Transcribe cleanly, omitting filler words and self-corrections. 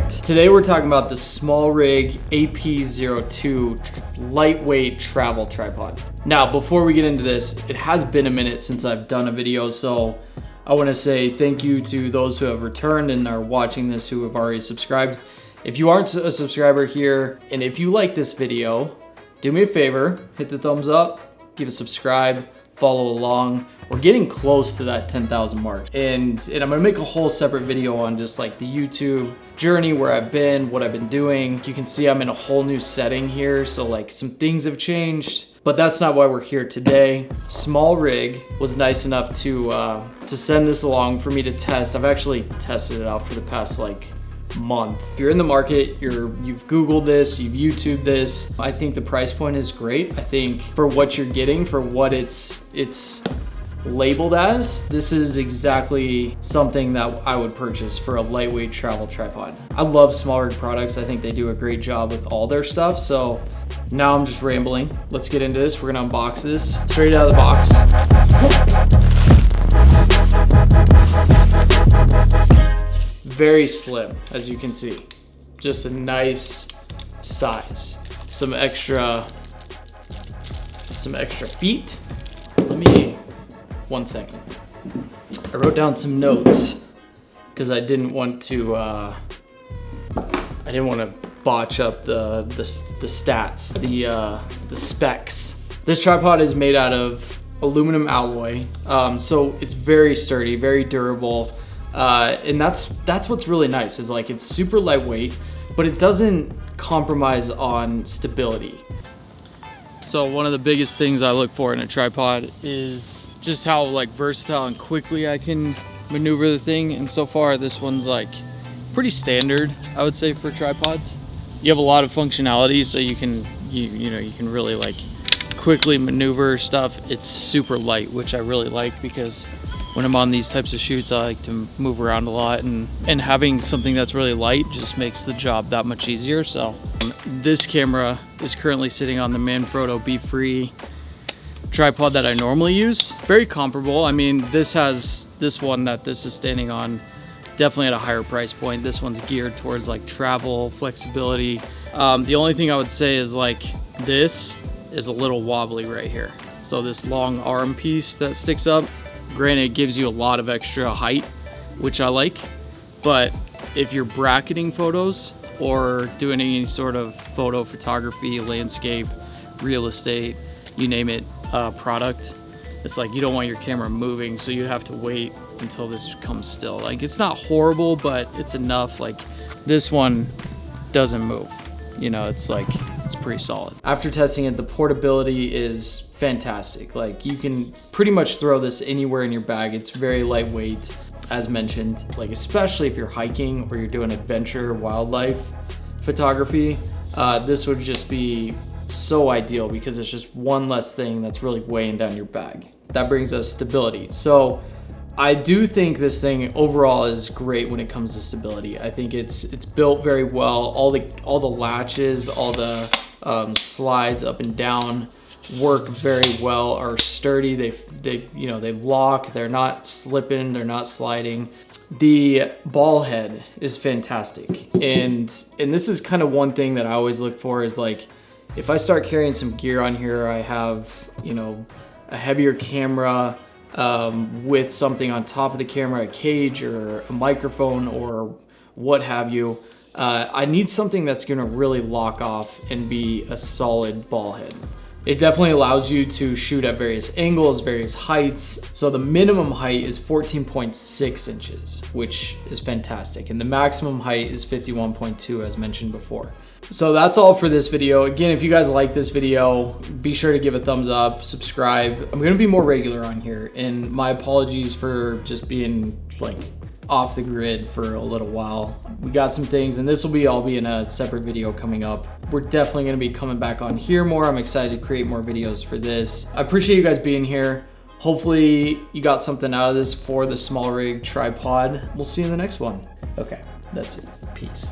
Alright, today we're talking about the SmallRig AP02 lightweight travel tripod. Now, before we get into this, it has been a minute since I've done a video, so I want to say thank you to those who have returned and are watching this who have already subscribed. If you aren't a subscriber here, and if you like this video, do me a favor, hit the thumbs up, give a subscribe, follow along. We're getting close to that 10,000 mark. And I'm gonna make a whole separate video on just like the YouTube journey, where I've been, what I've been doing. You can see I'm in a whole new setting here, so like some things have changed, but that's not why we're here today. SmallRig was nice enough to send this along for me to test. I've actually tested it out for the past like month. If you're in the market, you've Googled this, you've YouTubed this, I think the price point is great. I think for what you're getting, for what it's labeled as, this is exactly something that I would purchase for a lightweight travel tripod. I love SmallRig products. I think they do a great job with all their stuff. So now I'm just rambling. Let's get into this. We're gonna unbox this straight out of the box. Very slim, as you can see. Just a nice size. Some extra feet. One second. I wrote down some notes because I didn't want to botch up the stats, the specs. This tripod is made out of aluminum alloy, so it's very sturdy, very durable. And that's what's really nice, is like it's super lightweight, but it doesn't compromise on stability. So one of the biggest things I look for in a tripod is just how like versatile and quickly I can maneuver the thing. And so far this one's like pretty standard, I would say, for tripods. You have a lot of functionality, so you can really like quickly maneuver stuff. It's super light, which I really like, because when I'm on these types of shoots, I like to move around a lot, and having something that's really light just makes the job that much easier. So this camera is currently sitting on the Manfrotto Be Free tripod that I normally use. Very comparable. I mean, this one that this is standing on, definitely at a higher price point. This one's geared towards like travel, flexibility. The only thing I would say is like this is a little wobbly right here. So this long arm piece that sticks up, granted, it gives you a lot of extra height, which I like, but if you're bracketing photos or doing any sort of photo photography, landscape, real estate, you name it, product, it's like you don't want your camera moving, so you have to wait until this comes still. Like, it's not horrible, but it's enough. Like, this one doesn't move, you know, it's like, it's pretty solid. After testing it, the portability is fantastic. Like, you can pretty much throw this anywhere in your bag. It's very lightweight, as mentioned, like especially if you're hiking or you're doing adventure wildlife photography. This would just be so ideal, because it's just one less thing that's really weighing down your bag. That brings us stability. So I do think this thing overall is great when it comes to stability. I think it's built very well. All the latches, all the slides up and down work very well, are sturdy. They lock, they're not slipping, they're not sliding. The ball head is fantastic. And this is kind of one thing that I always look for, is like, if I start carrying some gear on here, I have, a heavier camera with something on top of the camera, a cage or a microphone or what have you. I need something that's gonna really lock off and be a solid ball head. It definitely allows you to shoot at various angles, various heights. So the minimum height is 14.6 inches, which is fantastic. And the maximum height is 51.2, as mentioned before. So that's all for this video. Again, if you guys like this video, be sure to give a thumbs up, subscribe. I'm gonna be more regular on here, and my apologies for just being like off the grid for a little while. We got some things, and this will all be in a separate video coming up. We're definitely gonna be coming back on here more. I'm excited to create more videos for this. I appreciate you guys being here. Hopefully you got something out of this for the SmallRig tripod. We'll see you in the next one. Okay, that's it. Peace.